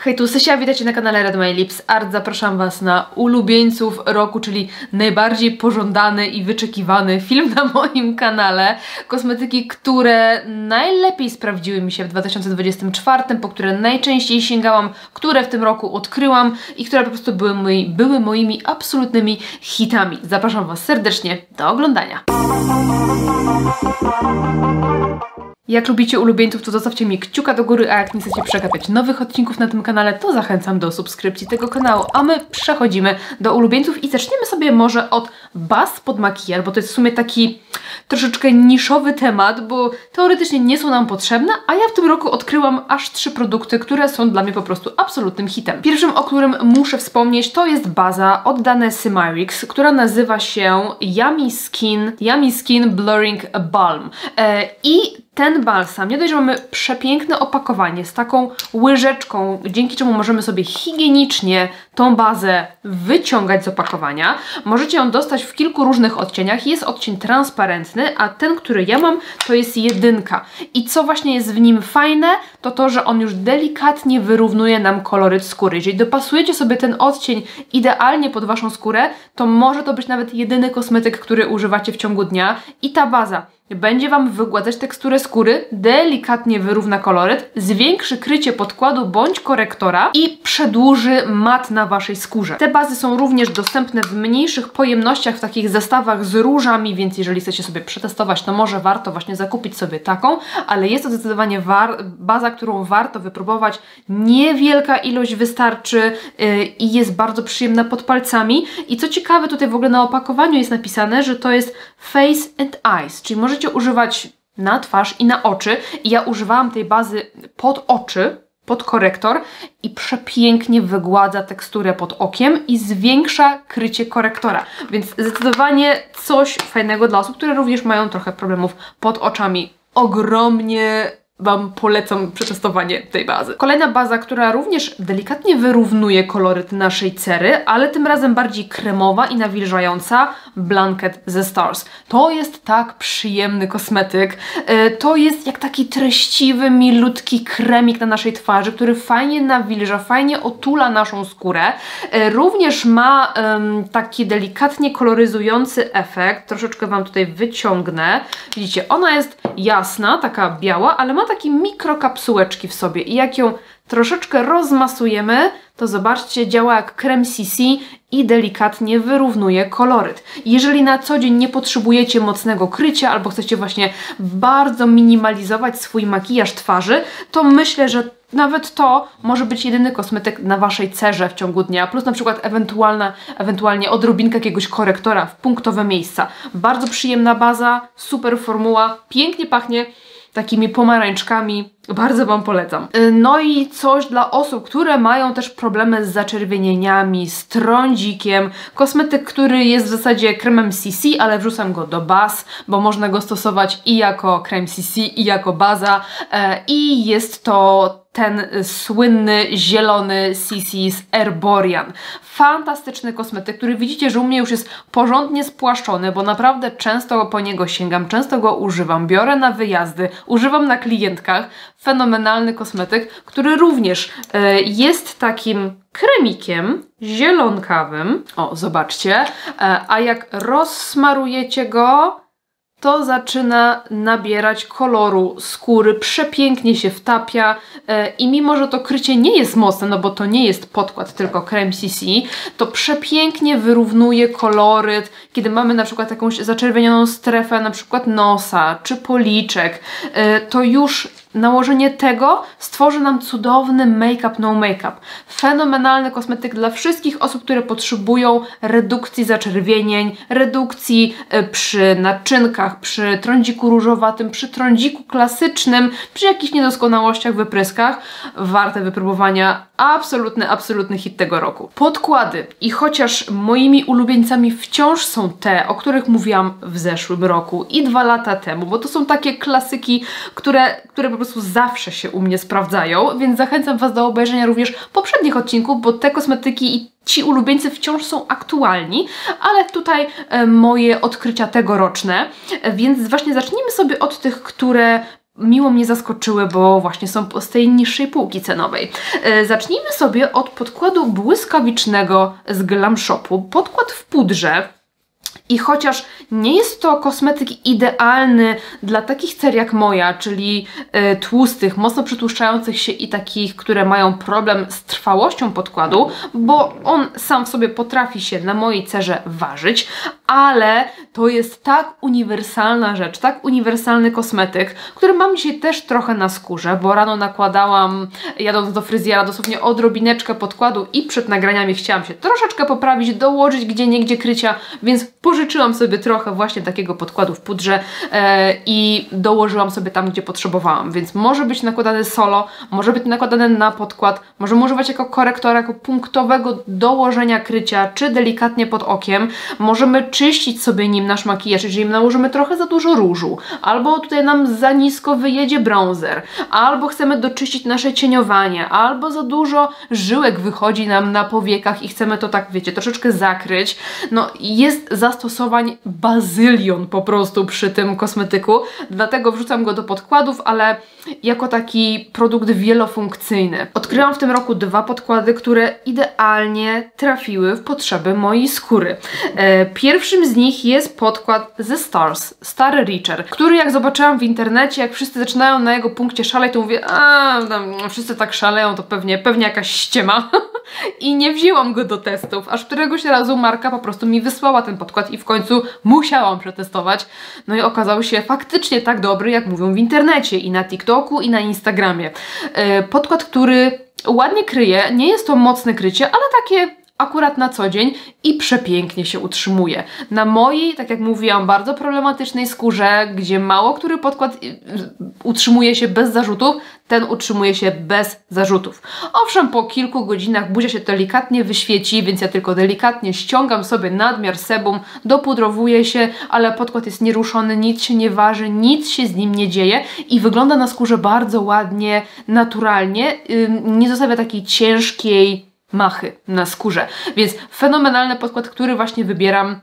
Hej, tu Sysia, witajcie na kanale Red My Lips Art. Zapraszam Was na ulubieńców roku, czyli najbardziej pożądany i wyczekiwany film na moim kanale. Kosmetyki, które najlepiej sprawdziły mi się w 2024, po które najczęściej sięgałam, które w tym roku odkryłam i które po prostu były moimi absolutnymi hitami. Zapraszam Was serdecznie do oglądania. Jak lubicie ulubieńców, to zostawcie mi kciuka do góry, a jak nie chcecie przegapiać nowych odcinków na tym kanale, to zachęcam do subskrypcji tego kanału, a my przechodzimy do ulubieńców i zaczniemy sobie może od baz pod makijaż, bo to jest w sumie taki troszeczkę niszowy temat, bo teoretycznie nie są nam potrzebne, a ja w tym roku odkryłam aż 3 produkty, które są dla mnie po prostu absolutnym hitem. Pierwszym, o którym muszę wspomnieć, to jest baza od Danesy Myricks, która nazywa się Yummy Skin Blurring Balm. I ten balsam, nie dość, że mamy przepiękne opakowanie z taką łyżeczką, dzięki czemu możemy sobie higienicznie tą bazę wyciągać z opakowania. Możecie ją dostać w kilku różnych odcieniach. Jest odcień transparentny, a ten, który ja mam, to jest 1. I co właśnie jest w nim fajne, to to, że on już delikatnie wyrównuje nam koloryt skóry. Jeżeli dopasujecie sobie ten odcień idealnie pod Waszą skórę, to może to być nawet jedyny kosmetyk, który używacie w ciągu dnia i ta baza będzie Wam wygładzać teksturę skóry, delikatnie wyrówna koloryt, zwiększy krycie podkładu bądź korektora i przedłuży mat na Waszej skórze. Te bazy są również dostępne w mniejszych pojemnościach, w takich zestawach z różami, więc jeżeli chcecie sobie przetestować, to może warto właśnie zakupić sobie taką, ale jest to zdecydowanie baza, którą warto wypróbować. Niewielka ilość wystarczy i jest bardzo przyjemna pod palcami. I co ciekawe, tutaj w ogóle na opakowaniu jest napisane, że to jest Face and Eyes, czyli możecie używać na twarz i na oczy. I ja używałam tej bazy pod oczy, pod korektor i przepięknie wygładza teksturę pod okiem i zwiększa krycie korektora. Więc zdecydowanie coś fajnego dla osób, które również mają trochę problemów pod oczami. Ogromnie Wam polecam przetestowanie tej bazy. Kolejna baza, która również delikatnie wyrównuje koloryt naszej cery, ale tym razem bardziej kremowa i nawilżająca, Blanket ze Stars. To jest tak przyjemny kosmetyk. To jest jak taki treściwy, milutki kremik na naszej twarzy, który fajnie nawilża, fajnie otula naszą skórę. Również ma taki delikatnie koloryzujący efekt. Troszeczkę Wam tutaj wyciągnę. Widzicie, ona jest jasna, taka biała, ale ma takie mikrokapsułeczki w sobie i jak ją troszeczkę rozmasujemy, to zobaczcie, działa jak krem CC i delikatnie wyrównuje koloryt. Jeżeli na co dzień nie potrzebujecie mocnego krycia albo chcecie właśnie bardzo minimalizować swój makijaż twarzy, to myślę, że nawet to może być jedyny kosmetyk na Waszej cerze w ciągu dnia, plus na przykład ewentualnie odrobinka jakiegoś korektora w punktowe miejsca. Bardzo przyjemna baza, super formuła, pięknie pachnie takimi pomarańczkami. Bardzo Wam polecam. No i coś dla osób, które mają też problemy z zaczerwienieniami, z trądzikiem. Kosmetyk, który jest w zasadzie kremem CC, ale wrzucam go do baz, bo można go stosować i jako krem CC, i jako baza. I jest to ten słynny zielony CC z Erborian. Fantastyczny kosmetyk, który widzicie, że u mnie już jest porządnie spłaszczony, bo naprawdę często po niego sięgam, często go używam, biorę na wyjazdy, używam na klientkach. Fenomenalny kosmetyk, który również jest takim kremikiem zielonkawym. O, zobaczcie. A jak rozsmarujecie go, to zaczyna nabierać koloru skóry, przepięknie się wtapia i mimo, że to krycie nie jest mocne, no bo to nie jest podkład, tylko krem CC, to przepięknie wyrównuje koloryt, kiedy mamy na przykład jakąś zaczerwienioną strefę, na przykład nosa czy policzek, to już nałożenie tego stworzy nam cudowny make-up, no make-up. Fenomenalny kosmetyk dla wszystkich osób, które potrzebują redukcji zaczerwienień, redukcji przy naczynkach, przy trądziku różowatym, przy trądziku klasycznym, przy jakichś niedoskonałościach, wypryskach. Warte wypróbowania. Absolutny hit tego roku. Podkłady. I chociaż moimi ulubieńcami wciąż są te, o których mówiłam w zeszłym roku i 2 lata temu, bo to są takie klasyki, które po prostu zawsze się u mnie sprawdzają, więc zachęcam Was do obejrzenia również poprzednich odcinków, bo te kosmetyki i ci ulubieńcy wciąż są aktualni, ale tutaj moje odkrycia tegoroczne, więc właśnie zacznijmy sobie od tych, które miło mnie zaskoczyły, bo właśnie są z tej niższej półki cenowej. Zacznijmy sobie od podkładu błyskawicznego z Glam Shopu. Podkład w pudrze. I chociaż nie jest to kosmetyk idealny dla takich cer jak moja, czyli tłustych, mocno przytłuszczających się i takich, które mają problem z trwałością podkładu, bo on sam w sobie potrafi się na mojej cerze ważyć, ale to jest tak uniwersalna rzecz, tak uniwersalny kosmetyk, który mam dzisiaj też trochę na skórze, bo rano nakładałam, jadąc do fryzjera, dosłownie odrobineczkę podkładu i przed nagraniami chciałam się troszeczkę poprawić, dołożyć gdzieniegdzie krycia, więc pożyczyłam sobie trochę właśnie takiego podkładu w pudrze i dołożyłam sobie tam, gdzie potrzebowałam, więc może być nakładany solo, może być nakładany na podkład, możemy używać jako korektora, jako punktowego dołożenia krycia, czy delikatnie pod okiem, możemy czyścić sobie nim nasz makijaż, jeżeli nałożymy trochę za dużo różu, albo tutaj nam za nisko wyjedzie bronzer, albo chcemy doczyścić nasze cieniowanie, albo za dużo żyłek wychodzi nam na powiekach i chcemy to tak, wiecie, troszeczkę zakryć. No jest zastosowań bazylion po prostu przy tym kosmetyku, dlatego wrzucam go do podkładów, ale jako taki produkt wielofunkcyjny. Odkryłam w tym roku 2 podkłady, które idealnie trafiły w potrzeby mojej skóry. Pierwszym z nich jest podkład ze Stars, Star Reacher, który jak zobaczyłam w internecie, jak wszyscy zaczynają na jego punkcie szaleć, to mówię, wszyscy tak szaleją, to pewnie jakaś ściema. I nie wzięłam go do testów, aż któregoś razu marka po prostu mi wysłała ten podkład i w końcu musiałam przetestować. No i okazał się faktycznie tak dobry, jak mówią w internecie i na TikToku i na Instagramie. Podkład, który ładnie kryje, nie jest to mocne krycie, ale takie akurat na co dzień i przepięknie się utrzymuje. Na mojej, tak jak mówiłam, bardzo problematycznej skórze, gdzie mało który podkład utrzymuje się bez zarzutów, ten utrzymuje się bez zarzutów. Owszem, po kilku godzinach buzia się delikatnie wyświeci, więc ja tylko delikatnie ściągam sobie nadmiar sebum, dopudrowuję się, ale podkład jest nieruszony, nic się nie waży, nic się z nim nie dzieje i wygląda na skórze bardzo ładnie, naturalnie, nie zostawia takiej ciężkiej machy na skórze, więc fenomenalny podkład, który właśnie wybieram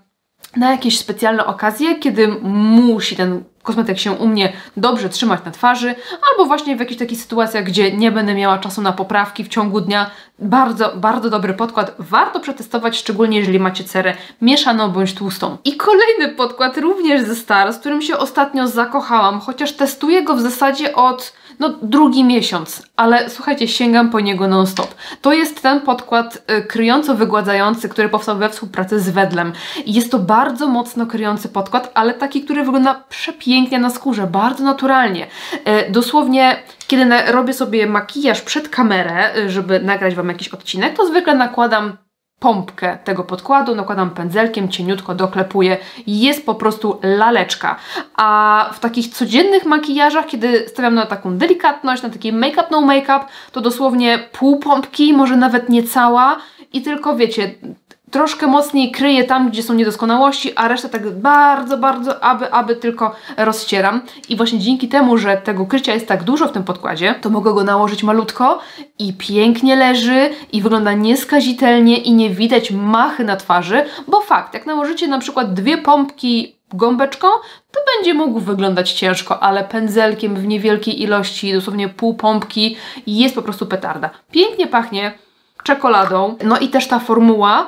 na jakieś specjalne okazje, kiedy musi ten kosmetyk się u mnie dobrze trzymać na twarzy, albo właśnie w jakichś takich sytuacjach, gdzie nie będę miała czasu na poprawki w ciągu dnia. Bardzo, bardzo dobry podkład. Warto przetestować, szczególnie jeżeli macie cerę mieszaną bądź tłustą. I kolejny podkład również ze Stars, z którym się ostatnio zakochałam, chociaż testuję go w zasadzie od drugi miesiąc, ale słuchajcie, sięgam po niego non-stop. To jest ten podkład kryjąco-wygładzający, który powstał we współpracy z Wedlem. I jest to bardzo mocno kryjący podkład, ale taki, który wygląda przepięknie na skórze, bardzo naturalnie. Dosłownie, kiedy robię sobie makijaż przed kamerę, żeby nagrać Wam jakiś odcinek, to zwykle nakładam pompkę tego podkładu, nakładam pędzelkiem, cieniutko doklepuję, jest po prostu laleczka. A w takich codziennych makijażach, kiedy stawiam na taką delikatność, na taki make-up, no make-up, to dosłownie pół pompki, może nawet nie cała i tylko wiecie, troszkę mocniej kryję tam, gdzie są niedoskonałości, a resztę tak bardzo, bardzo, aby tylko rozcieram. I właśnie dzięki temu, że tego krycia jest tak dużo w tym podkładzie, to mogę go nałożyć malutko i pięknie leży i wygląda nieskazitelnie i nie widać machy na twarzy, bo fakt, jak nałożycie na przykład 2 pompki gąbeczką, to będzie mógł wyglądać ciężko, ale pędzelkiem w niewielkiej ilości, dosłownie pół pompki, jest po prostu petarda. Pięknie pachnie czekoladą. No i też ta formuła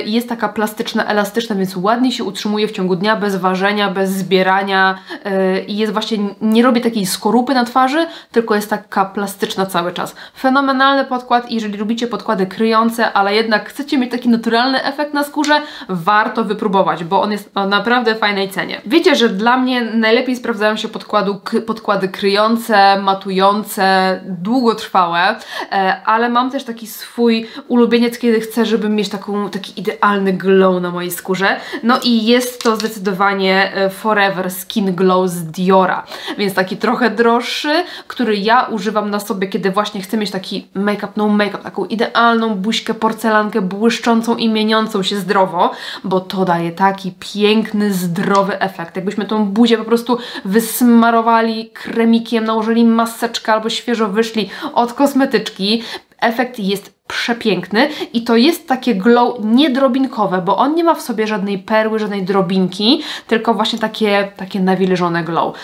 jest taka plastyczna, elastyczna, więc ładnie się utrzymuje w ciągu dnia, bez ważenia, bez zbierania i jest właśnie, nie robi takiej skorupy na twarzy, tylko jest taka plastyczna cały czas. Fenomenalny podkład i jeżeli lubicie podkłady kryjące, ale jednak chcecie mieć taki naturalny efekt na skórze, warto wypróbować, bo on jest o naprawdę fajnej cenie. Wiecie, że dla mnie najlepiej sprawdzają się podkłady kryjące, matujące, długotrwałe, ale mam też taki swój ulubieniec, kiedy chcę, żeby mieć taki idealny glow na mojej skórze. No i jest to zdecydowanie Forever Skin Glow z Diora. Więc taki trochę droższy, który ja używam na sobie, kiedy właśnie chcę mieć taki make-up, no make-up, taką idealną buźkę, porcelankę błyszczącą i mieniącą się zdrowo, bo to daje taki piękny, zdrowy efekt. Jakbyśmy tą buzię po prostu wysmarowali kremikiem, nałożyli maseczkę albo świeżo wyszli od kosmetyczki. Efekt jest przepiękny i to jest takie glow niedrobinkowe, bo on nie ma w sobie żadnej perły, żadnej drobinki, tylko właśnie takie nawilżone glow.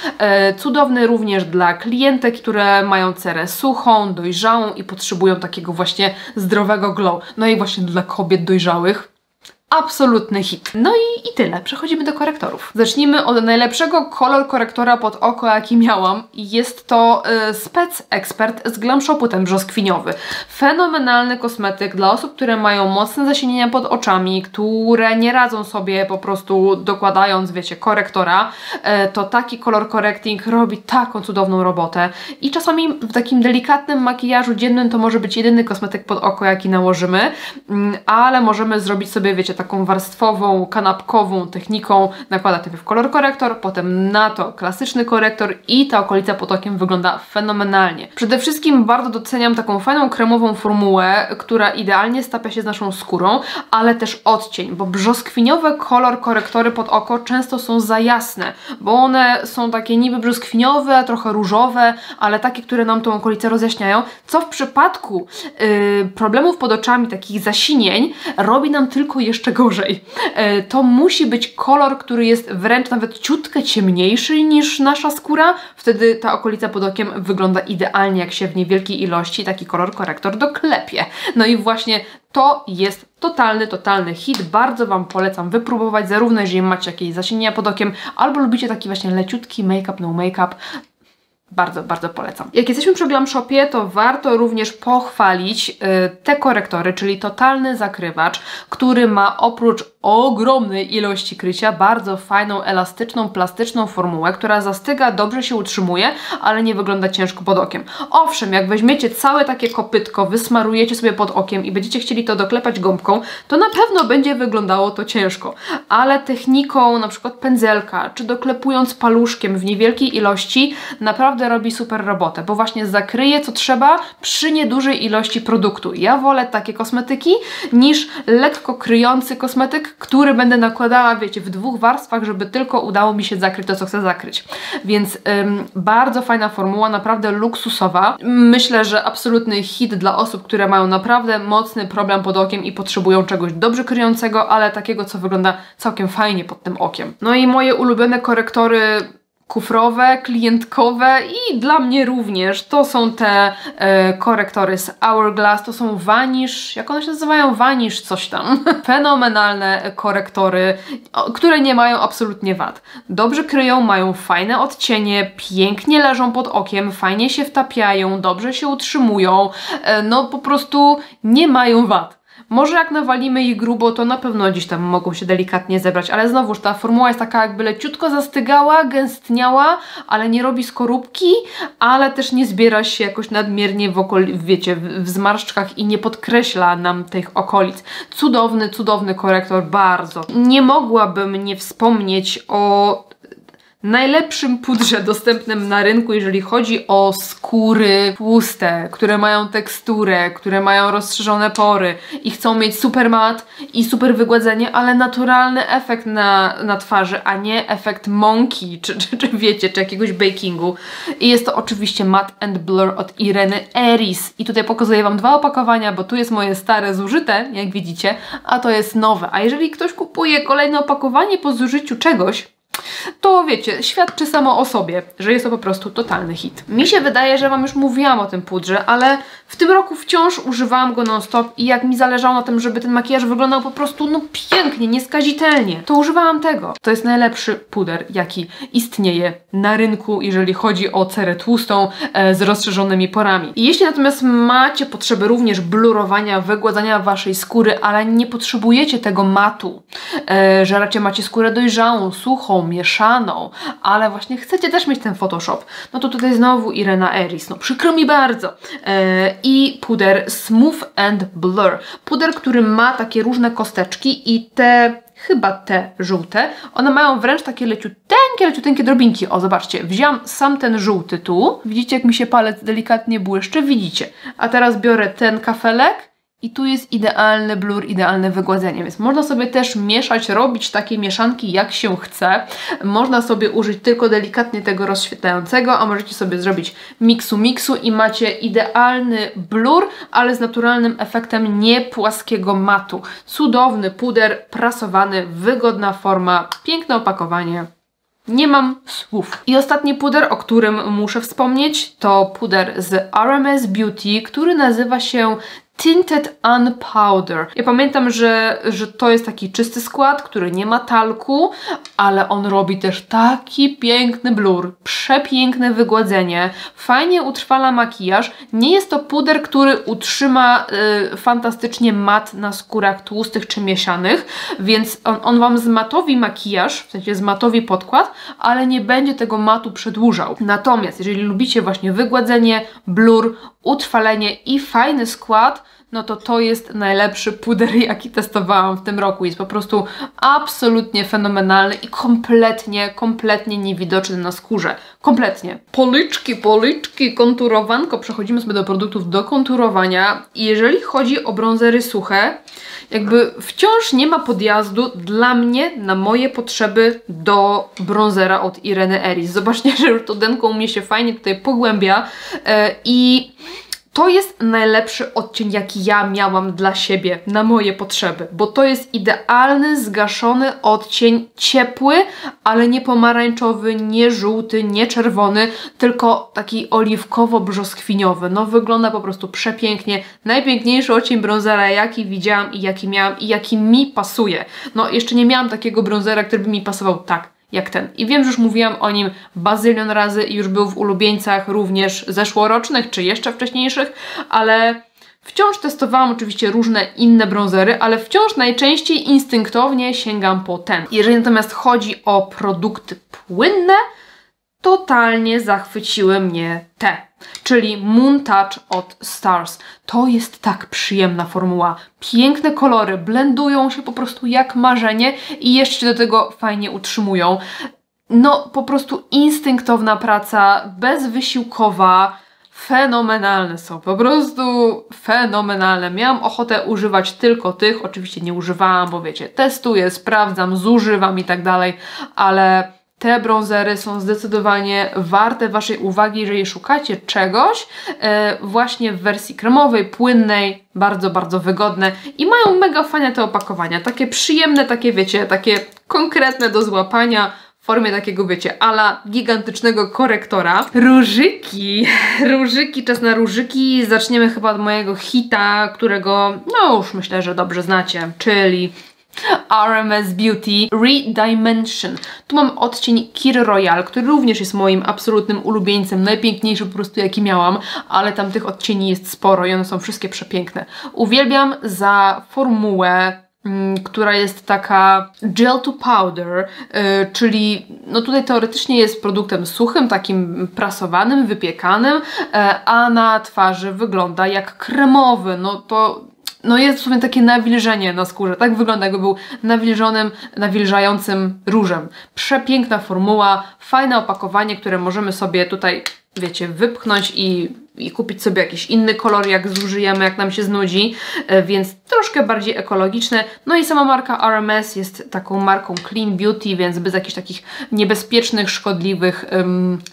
Cudowny również dla klientek, które mają cerę suchą, dojrzałą i potrzebują takiego właśnie zdrowego glow. No i właśnie dla kobiet dojrzałych absolutny hit. No i tyle. Przechodzimy do korektorów. Zacznijmy od najlepszego kolor korektora pod oko, jaki miałam. Jest to Spec Expert z Glam Shopu, ten brzoskwiniowy. Fenomenalny kosmetyk dla osób, które mają mocne zasienienia pod oczami, które nie radzą sobie po prostu dokładając, wiecie, korektora. To taki kolor correcting robi taką cudowną robotę. I czasami w takim delikatnym makijażu dziennym to może być jedyny kosmetyk pod oko, jaki nałożymy, ale możemy zrobić sobie, wiecie, taką warstwową, kanapkową techniką. Nakłada najpierw kolor korektor, potem na to klasyczny korektor i ta okolica pod okiem wygląda fenomenalnie. Przede wszystkim bardzo doceniam taką fajną kremową formułę, która idealnie stapia się z naszą skórą, ale też odcień, bo brzoskwiniowe kolor korektory pod oko często są za jasne, bo one są takie niby brzoskwiniowe, trochę różowe, ale takie, które nam tą okolicę rozjaśniają, co w przypadku problemów pod oczami, takich zasinień, robi nam tylko jeszcze gorzej. To musi być kolor, który jest wręcz nawet ciutkę ciemniejszy niż nasza skóra. Wtedy ta okolica pod okiem wygląda idealnie, jak się w niewielkiej ilości taki kolor korektor doklepie. No i właśnie to jest totalny hit. Bardzo Wam polecam wypróbować, zarówno jeżeli macie jakieś zasinienia pod okiem, albo lubicie taki właśnie leciutki make-up, no make-up. Bardzo polecam. Jak jesteśmy przy Glam Shopie, to warto również pochwalić te korektory, czyli totalny zakrywacz, który ma oprócz ogromnej ilości krycia bardzo fajną, elastyczną, plastyczną formułę, która zastyga, dobrze się utrzymuje, ale nie wygląda ciężko pod okiem. Owszem, jak weźmiecie całe takie kopytko, wysmarujecie sobie pod okiem i będziecie chcieli to doklepać gąbką, to na pewno będzie wyglądało to ciężko, ale techniką na przykład pędzelka, czy doklepując paluszkiem w niewielkiej ilości, naprawdę robi super robotę, bo właśnie zakryje co trzeba przy niedużej ilości produktu. Ja wolę takie kosmetyki niż lekko kryjący kosmetyk, który będę nakładała, wiecie, w 2 warstwach, żeby tylko udało mi się zakryć to, co chcę zakryć. Więc bardzo fajna formuła, naprawdę luksusowa. Myślę, że absolutny hit dla osób, które mają naprawdę mocny problem pod okiem i potrzebują czegoś dobrze kryjącego, ale takiego, co wygląda całkiem fajnie pod tym okiem. No i moje ulubione korektory kufrowe, klientkowe i dla mnie również to są te korektory z Hourglass, to są Vanish, jak one się nazywają? Vanish coś tam. Fenomenalne korektory, które nie mają absolutnie wad. Dobrze kryją, mają fajne odcienie, pięknie leżą pod okiem, fajnie się wtapiają, dobrze się utrzymują, no po prostu nie mają wad. Może jak nawalimy ich grubo, to na pewno gdzieś tam mogą się delikatnie zebrać, ale znowuż ta formuła jest taka jakby leciutko zastygała, gęstniała, ale nie robi skorupki, ale też nie zbiera się jakoś nadmiernie wiecie, w zmarszczkach i nie podkreśla nam tych okolic. Cudowny korektor, bardzo. Nie mogłabym nie wspomnieć o najlepszym pudrze dostępnym na rynku, jeżeli chodzi o skóry tłuste, które mają teksturę, które mają rozszerzone pory i chcą mieć super mat i super wygładzenie, ale naturalny efekt na twarzy, a nie efekt mąki, czy wiecie, czy jakiegoś bakingu. I jest to oczywiście Matte and Blur od Ireny Eris. I tutaj pokazuję Wam 2 opakowania, bo tu jest moje stare zużyte, jak widzicie, a to jest nowe. A jeżeli ktoś kupuje kolejne opakowanie po zużyciu czegoś, to wiecie, świadczy samo o sobie, że jest to po prostu totalny hit. Mi się wydaje, że Wam już mówiłam o tym pudrze, ale w tym roku wciąż używałam go non-stop i jak mi zależało na tym, żeby ten makijaż wyglądał po prostu no pięknie, nieskazitelnie, to używałam tego. To jest najlepszy puder, jaki istnieje na rynku, jeżeli chodzi o cerę tłustą z rozszerzonymi porami. I jeśli natomiast macie potrzeby również blurowania, wygładzania Waszej skóry, ale nie potrzebujecie tego matu, że raczej macie skórę dojrzałą, suchą, mieszaną, ale właśnie chcecie też mieć ten Photoshop, no to tutaj znowu Irena Eris, no przykro mi bardzo. I puder Smooth and Blur. Puder, który ma takie różne kosteczki i chyba te żółte, one mają wręcz takie leciuteńkie drobinki. O, zobaczcie, wziąłam sam ten żółty tu. Widzicie, jak mi się palec delikatnie błyszczy? Widzicie. A teraz biorę ten kafelek I tu jest idealny blur, idealne wygładzenie, więc można sobie też mieszać, robić takie mieszanki jak się chce. Można sobie użyć tylko delikatnie tego rozświetlającego, a możecie sobie zrobić miksu i macie idealny blur, ale z naturalnym efektem nie płaskiego matu. Cudowny puder, prasowany, wygodna forma, piękne opakowanie. Nie mam słów. I ostatni puder, o którym muszę wspomnieć, to puder z RMS Beauty, który nazywa się Tinted Unpowder. Ja pamiętam, że to jest taki czysty skład, który nie ma talku, ale on robi też taki piękny blur, przepiękne wygładzenie, fajnie utrwala makijaż. Nie jest to puder, który utrzyma fantastycznie mat na skórach tłustych czy mieszanych, więc on Wam zmatowi makijaż, w sensie zmatowi podkład, ale nie będzie tego matu przedłużał. Natomiast jeżeli lubicie właśnie wygładzenie, blur, utrwalenie i fajny skład, no to jest najlepszy puder, jaki testowałam w tym roku. Jest po prostu absolutnie fenomenalny i kompletnie niewidoczny na skórze. Kompletnie. Policzki, konturowanko. Przechodzimy sobie do produktów do konturowania. I jeżeli chodzi o brązery suche, jakby wciąż nie ma podjazdu dla mnie, na moje potrzeby do brązera od Ireny Ellis. Zobaczcie, że już to denką u mnie się fajnie tutaj pogłębia i to jest najlepszy odcień, jaki ja miałam dla siebie, na moje potrzeby, bo to jest idealny, zgaszony odcień, ciepły, ale nie pomarańczowy, nie żółty, nie czerwony, tylko taki oliwkowo-brzoskwiniowy. No wygląda po prostu przepięknie. Najpiękniejszy odcień brązera, jaki widziałam i jaki miałam i jaki mi pasuje. No jeszcze nie miałam takiego brązera, który by mi pasował tak jak ten. I wiem, że już mówiłam o nim bazylion razy i już był w ulubieńcach również zeszłorocznych, czy jeszcze wcześniejszych, ale wciąż testowałam oczywiście różne inne brązery, ale wciąż najczęściej instynktownie sięgam po ten. Jeżeli natomiast chodzi o produkty płynne, totalnie zachwyciły mnie te, czyli Moon Touch od Stars. To jest tak przyjemna formuła. Piękne kolory, blendują się po prostu jak marzenie i jeszcze do tego fajnie utrzymują. No po prostu instynktowna praca, bezwysiłkowa, fenomenalne są, po prostu fenomenalne. Miałam ochotę używać tylko tych, oczywiście nie używałam, bo wiecie, testuję, sprawdzam, zużywam i tak dalej, ale te brązery są zdecydowanie warte Waszej uwagi, jeżeli szukacie czegoś właśnie w wersji kremowej, płynnej, bardzo wygodne i mają mega fajne te opakowania, takie przyjemne, takie wiecie, takie konkretne do złapania, w formie takiego, wiecie, ala gigantycznego korektora. Różyki, czas na różyki. Zaczniemy chyba od mojego hita, którego, no już myślę, że dobrze znacie, czyli RMS Beauty Redimension. Tu mam odcień Kir Royal, który również jest moim absolutnym ulubieńcem, najpiękniejszy po prostu jaki miałam, ale tam tych odcieni jest sporo i one są wszystkie przepiękne. Uwielbiam za formułę, która jest taka gel to powder, czyli no tutaj teoretycznie jest produktem suchym, takim prasowanym, wypiekanym, a na twarzy wygląda jak kremowy. No jest w sumie takie nawilżenie na skórze. Tak wygląda, jakby był nawilżającym różem. Przepiękna formuła, fajne opakowanie, które możemy sobie tutaj, wiecie, wypchnąć i kupić sobie jakiś inny kolor, jak zużyjemy, jak nam się znudzi, więc troszkę bardziej ekologiczne. No i sama marka RMS jest taką marką Clean Beauty, więc bez jakichś takich niebezpiecznych, szkodliwych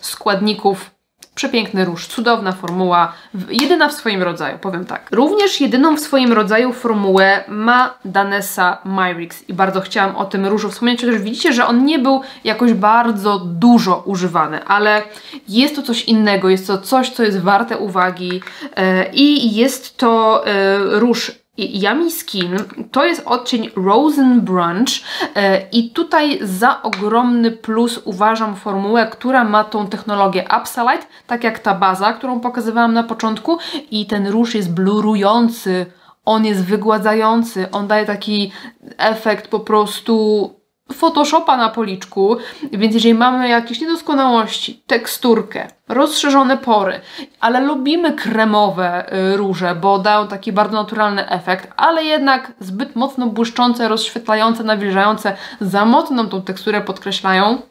składników. Przepiękny róż, cudowna formuła, jedyna w swoim rodzaju, powiem tak. Również jedyną w swoim rodzaju formułę ma Danessa Myricks i bardzo chciałam o tym różu wspomnieć, chociaż widzicie, że on nie był jakoś bardzo dużo używany, ale jest to coś innego, jest to coś, co jest warte uwagi i jest to róż Yummy Skin, to jest odcień Rosen Brunch i tutaj za ogromny plus uważam formułę, która ma tą technologię Absolite, tak jak ta baza, którą pokazywałam na początku i ten róż jest blurujący, on jest wygładzający, on daje taki efekt po prostu Photoshopa na policzku, więc jeżeli mamy jakieś niedoskonałości, teksturkę, rozszerzone pory, ale lubimy kremowe róże, bo dają taki bardzo naturalny efekt, ale jednak zbyt mocno błyszczące, rozświetlające, nawilżające, za mocną tą teksturę podkreślają,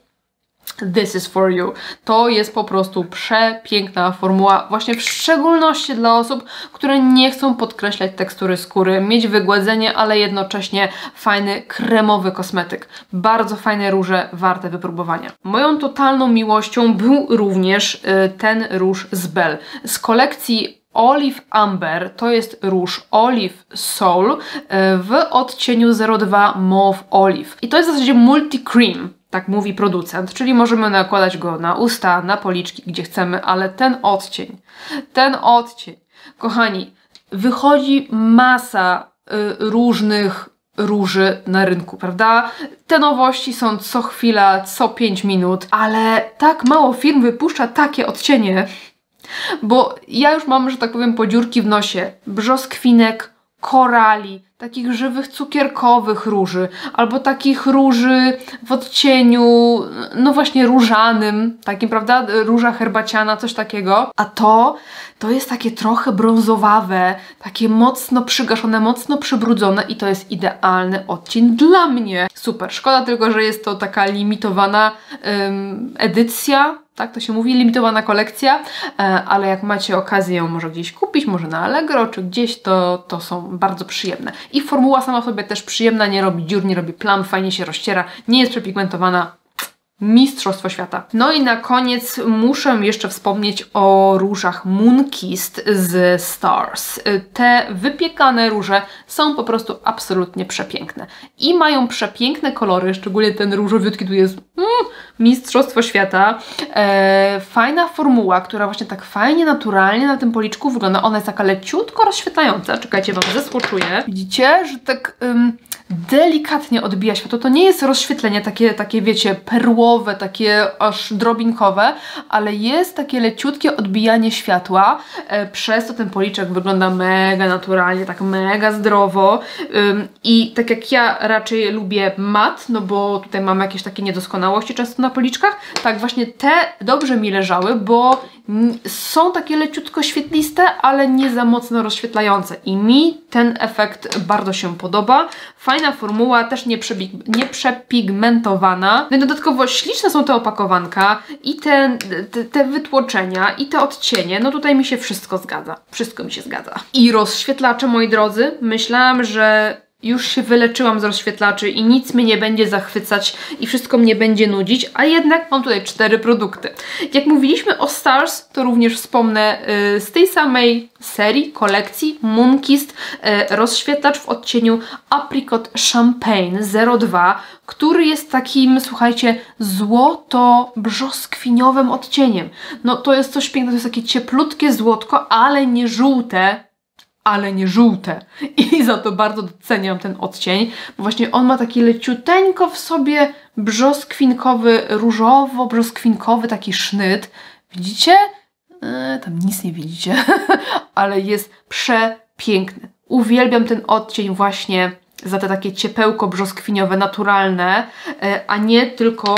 This is for you. To jest po prostu przepiękna formuła, właśnie w szczególności dla osób, które nie chcą podkreślać tekstury skóry, mieć wygładzenie, ale jednocześnie fajny, kremowy kosmetyk. Bardzo fajne róże, warte wypróbowania. Moją totalną miłością był również ten róż z Belle. Z kolekcji Olive Amber, to jest róż Olive Soul w odcieniu 02 Mauve Olive. I to jest w zasadzie multi-cream. Tak mówi producent, czyli możemy nakładać go na usta, na policzki, gdzie chcemy, ale ten odcień, kochani, wychodzi masa różnych róży na rynku, prawda? Te nowości są co chwila, co 5 minut, ale tak mało firm wypuszcza takie odcienie, bo ja już mam, że tak powiem, podziurki w nosie, brzoskwinek, korali, takich żywych cukierkowych róży, albo takich róży w odcieniu, no właśnie różanym, takim, prawda, róża herbaciana, coś takiego. A to jest takie trochę brązowawe, takie mocno przygaszone, mocno przybrudzone i to jest idealny odcień dla mnie. Super, szkoda tylko, że jest to taka limitowana edycja, tak to się mówi, limitowana kolekcja, ale jak macie okazję ją może gdzieś kupić, może na Allegro czy gdzieś, to są bardzo przyjemne. I formuła sama w sobie też przyjemna, nie robi dziur, nie robi plam, fajnie się rozciera, nie jest przepigmentowana. Mistrzostwo świata. No i na koniec muszę jeszcze wspomnieć o różach Moonkissed z Stars. Te wypiekane róże są po prostu absolutnie przepiękne. I mają przepiękne kolory, szczególnie ten różowiutki tu jest mistrzostwo świata. Fajna formuła, która właśnie tak fajnie, naturalnie na tym policzku wygląda. Ona jest taka leciutko rozświetlająca. Czekajcie, wam zesłoczuję. Widzicie, że tak delikatnie odbija światło. To nie jest rozświetlenie takie wiecie, perłowe, takie aż drobinkowe, ale jest takie leciutkie odbijanie światła, przez to ten policzek wygląda mega naturalnie, tak mega zdrowo i tak jak ja raczej lubię mat, no bo tutaj mam jakieś takie niedoskonałości często na policzkach, tak właśnie te dobrze mi leżały, bo są takie leciutko świetliste, ale nie za mocno rozświetlające i mi ten efekt bardzo się podoba. Fajna formuła, też nie przepigmentowana. No i dodatkowo śliczne są te opakowanka i te wytłoczenia i te odcienie. No tutaj mi się wszystko zgadza. Wszystko mi się zgadza. I rozświetlacze, moi drodzy, myślałam, że już się wyleczyłam z rozświetlaczy i nic mnie nie będzie zachwycać i wszystko mnie będzie nudzić, a jednak mam tutaj 4 produkty. Jak mówiliśmy o Stars, to również wspomnę z tej samej serii, kolekcji Moonkissed rozświetlacz w odcieniu Apricot Champagne 02, który jest takim, słuchajcie, złoto-brzoskwiniowym odcieniem. No to jest coś pięknego, to jest takie cieplutkie złotko, ale nie żółte, i za to bardzo doceniam ten odcień, bo właśnie on ma taki leciuteńko w sobie brzoskwinkowy, różowo-brzoskwinkowy taki sznyt. Widzicie? Tam nic nie widzicie, ale jest przepiękny. Uwielbiam ten odcień właśnie za te takie ciepełko brzoskwiniowe, naturalne, a nie tylko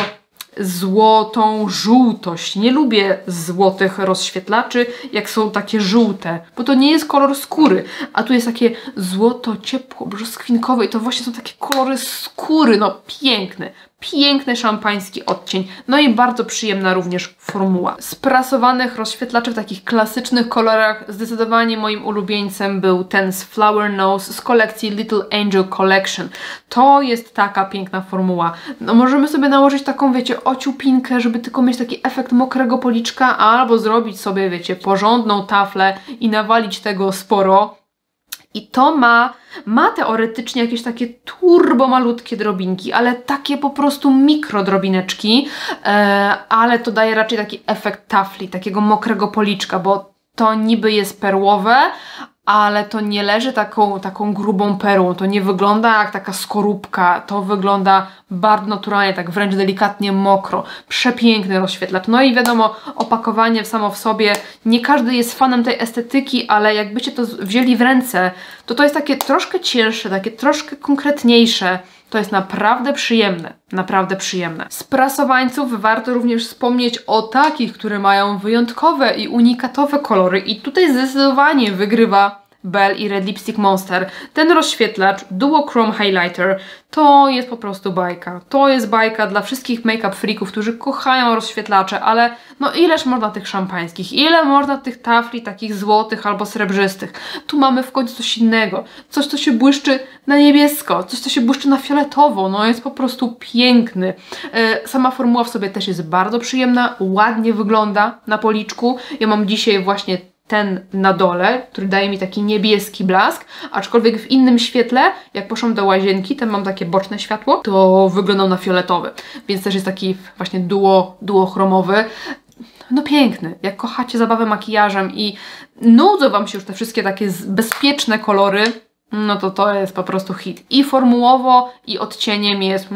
złotą żółtość. Nie lubię złotych rozświetlaczy, jak są takie żółte, bo to nie jest kolor skóry, a tu jest takie złoto, ciepło, brzoskwinkowe i to właśnie są takie kolory skóry, no piękny. Piękny szampański odcień, no i bardzo przyjemna również formuła. Z prasowanych rozświetlaczy w takich klasycznych kolorach zdecydowanie moim ulubieńcem był ten z Flower Nose z kolekcji Little Angel Collection. To jest taka piękna formuła. No możemy sobie nałożyć taką, wiecie, ociupinkę, żeby tylko mieć taki efekt mokrego policzka, albo zrobić sobie, wiecie, porządną taflę i nawalić tego sporo. I to ma teoretycznie jakieś takie turbo malutkie drobinki, ale takie po prostu mikrodrobineczki, ale to daje raczej taki efekt tafli, takiego mokrego policzka, bo to niby jest perłowe, ale to nie leży taką grubą perłą, to nie wygląda jak taka skorupka, to wygląda bardzo naturalnie, tak wręcz delikatnie mokro. Przepiękny rozświetlacz. No i wiadomo, opakowanie samo w sobie, nie każdy jest fanem tej estetyki, ale jakbyście to wzięli w ręce, to jest takie troszkę cięższe, takie troszkę konkretniejsze. To jest naprawdę przyjemne, naprawdę przyjemne. Z prasowańców warto również wspomnieć o takich, które mają wyjątkowe i unikatowe kolory i tutaj zdecydowanie wygrywa Belle i Red Lipstick Monster. Ten rozświetlacz Duochrome Highlighter to jest po prostu bajka. To jest bajka dla wszystkich make-up freaków, którzy kochają rozświetlacze, ale no ileż można tych szampańskich, ile można tych tafli takich złotych albo srebrzystych. Tu mamy w końcu coś innego. Coś, co się błyszczy na niebiesko, coś, co się błyszczy na fioletowo. No jest po prostu piękny. Sama formuła w sobie też jest bardzo przyjemna, ładnie wygląda na policzku. Ja mam dzisiaj właśnie ten na dole, który daje mi taki niebieski blask, aczkolwiek w innym świetle, jak poszłam do łazienki, tam mam takie boczne światło, to wyglądał na fioletowy, więc też jest taki właśnie duochromowy. No piękny. Jak kochacie zabawę makijażem i nudzą Wam się już te wszystkie takie bezpieczne kolory, no to jest po prostu hit. I formułowo, i odcieniem jest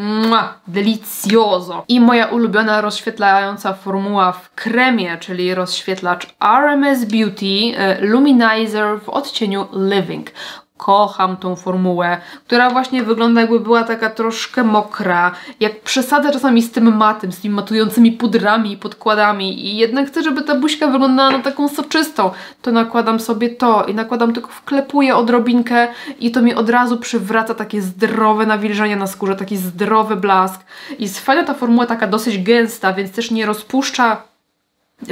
delicioso. I moja ulubiona rozświetlająca formuła w kremie, czyli rozświetlacz RMS Beauty Luminizer w odcieniu Living. Kocham tą formułę, która właśnie wygląda jakby była taka troszkę mokra, jak przesadzę czasami z tym matem, z tymi matującymi pudrami i podkładami i jednak chcę, żeby ta buźka wyglądała na taką soczystą, to nakładam sobie to i nakładam, tylko wklepuję odrobinkę i to mi od razu przywraca takie zdrowe nawilżenie na skórze, taki zdrowy blask. I jest fajna ta formuła, taka dosyć gęsta, więc też nie rozpuszcza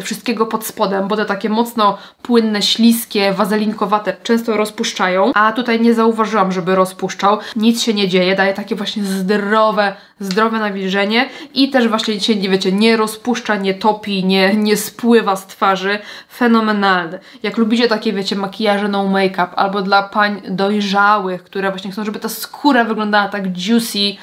wszystkiego pod spodem, bo te takie mocno płynne, śliskie, wazelinkowate często rozpuszczają, a tutaj nie zauważyłam, żeby rozpuszczał. Nic się nie dzieje, daje takie właśnie zdrowe nawilżenie i też właśnie się, wiecie, nie rozpuszcza, nie topi, nie spływa z twarzy. Fenomenalny. Jak lubicie takie, wiecie, makijaże no make-up albo dla pań dojrzałych, które właśnie chcą, żeby ta skóra wyglądała tak juicy,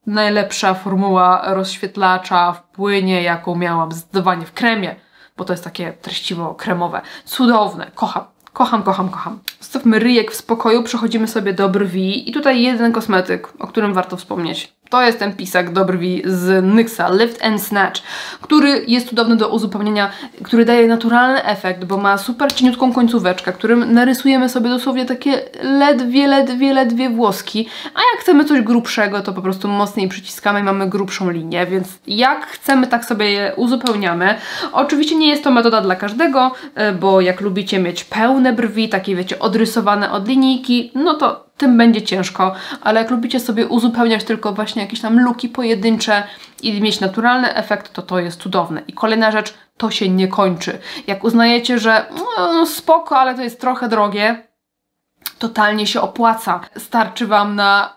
najlepsza formuła rozświetlacza w płynie, jaką miałam zdecydowanie w kremie, bo to jest takie treściwo-kremowe. Cudowne. Kocham. Kocham, kocham, kocham. Zostawmy ryjek w spokoju, przechodzimy sobie do brwi i tutaj jeden kosmetyk, o którym warto wspomnieć. To jest ten pisak do brwi z NYXa Lift and Snatch, który jest cudowny do uzupełnienia, który daje naturalny efekt, bo ma super cieniutką końcóweczkę, którym narysujemy sobie dosłownie takie ledwie włoski, a jak chcemy coś grubszego, to po prostu mocniej przyciskamy i mamy grubszą linię, więc jak chcemy, tak sobie je uzupełniamy. Oczywiście nie jest to metoda dla każdego, bo jak lubicie mieć pełne brwi, takie wiecie, odrysowane od linijki, no to tym będzie ciężko, ale jak lubicie sobie uzupełniać tylko właśnie jakieś tam luki pojedyncze i mieć naturalny efekt, to jest cudowne. I kolejna rzecz, to się nie kończy. Jak uznajecie, że no spoko, ale to jest trochę drogie, totalnie się opłaca. Starczy Wam na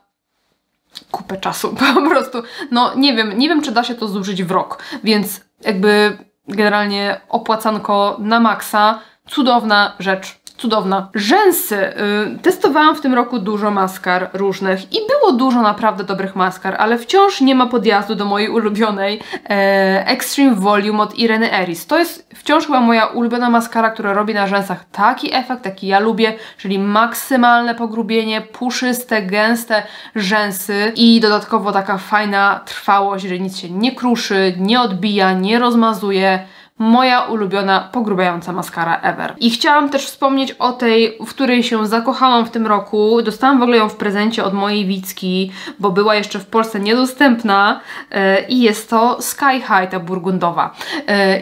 kupę czasu, po prostu. No nie wiem, czy da się to zużyć w rok, więc jakby generalnie opłacanko na maksa, cudowna rzecz. Cudowna. Rzęsy. Testowałam w tym roku dużo maskar różnych i było dużo naprawdę dobrych maskar, ale wciąż nie ma podjazdu do mojej ulubionej Extreme Volume od Ireny Eris. To jest wciąż chyba moja ulubiona maskara, która robi na rzęsach taki efekt, jaki ja lubię, czyli maksymalne pogrubienie, puszyste, gęste rzęsy i dodatkowo taka fajna trwałość, że nic się nie kruszy, nie odbija, nie rozmazuje. Moja ulubiona pogrubiająca maskara ever. I chciałam też wspomnieć o tej, w której się zakochałam w tym roku. Dostałam w ogóle ją w prezencie od mojej Wicki, bo była jeszcze w Polsce niedostępna i jest to Sky High, ta burgundowa.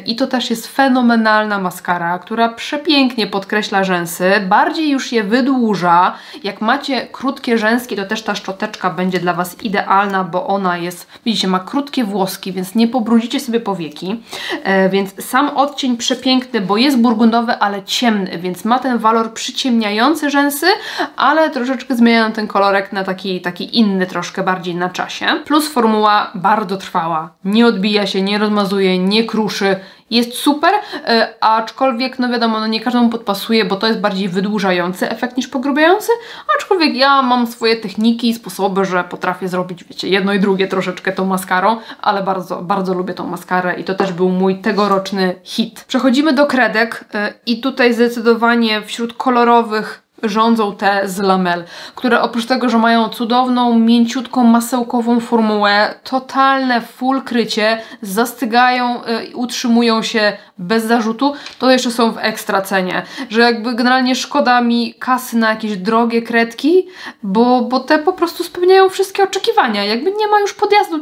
I to też jest fenomenalna maskara, która przepięknie podkreśla rzęsy, bardziej już je wydłuża. Jak macie krótkie rzęski, to też ta szczoteczka będzie dla Was idealna, bo ona jest, widzicie, ma krótkie włoski, więc nie pobrudzicie sobie powieki, więc sam odcień przepiękny, bo jest burgundowy, ale ciemny, więc ma ten walor przyciemniający rzęsy, ale troszeczkę zmieniają ten kolorek na taki inny, troszkę bardziej na czasie. Plus formuła bardzo trwała. Nie odbija się, nie rozmazuje, nie kruszy. Jest super, aczkolwiek, no wiadomo, no nie każdemu podpasuje, bo to jest bardziej wydłużający efekt niż pogrubiający, aczkolwiek ja mam swoje techniki i sposoby, że potrafię zrobić, wiecie, jedno i drugie troszeczkę tą maskarą, ale bardzo lubię tą maskarę i to też był mój tegoroczny hit. Przechodzimy do kredek i tutaj zdecydowanie wśród kolorowych rządzą te z lamel, które oprócz tego, że mają cudowną, mięciutką, masełkową formułę, totalne full krycie, zastygają, utrzymują się bez zarzutu, to jeszcze są w ekstra cenie, że jakby generalnie szkoda mi kasy na jakieś drogie kredki, bo te po prostu spełniają wszystkie oczekiwania, jakby nie ma już podjazdu,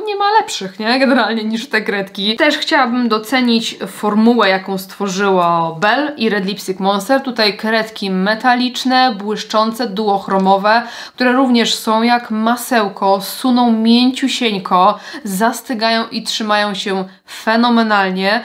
nie ma lepszych, nie, generalnie niż te kredki. Też chciałabym docenić formułę, jaką stworzyło Belle i Red Lipstick Monster, tutaj kredki metaliczne, błyszczące, duochromowe, które również są jak masełko, suną mięciusieńko, zastygają i trzymają się fenomenalnie.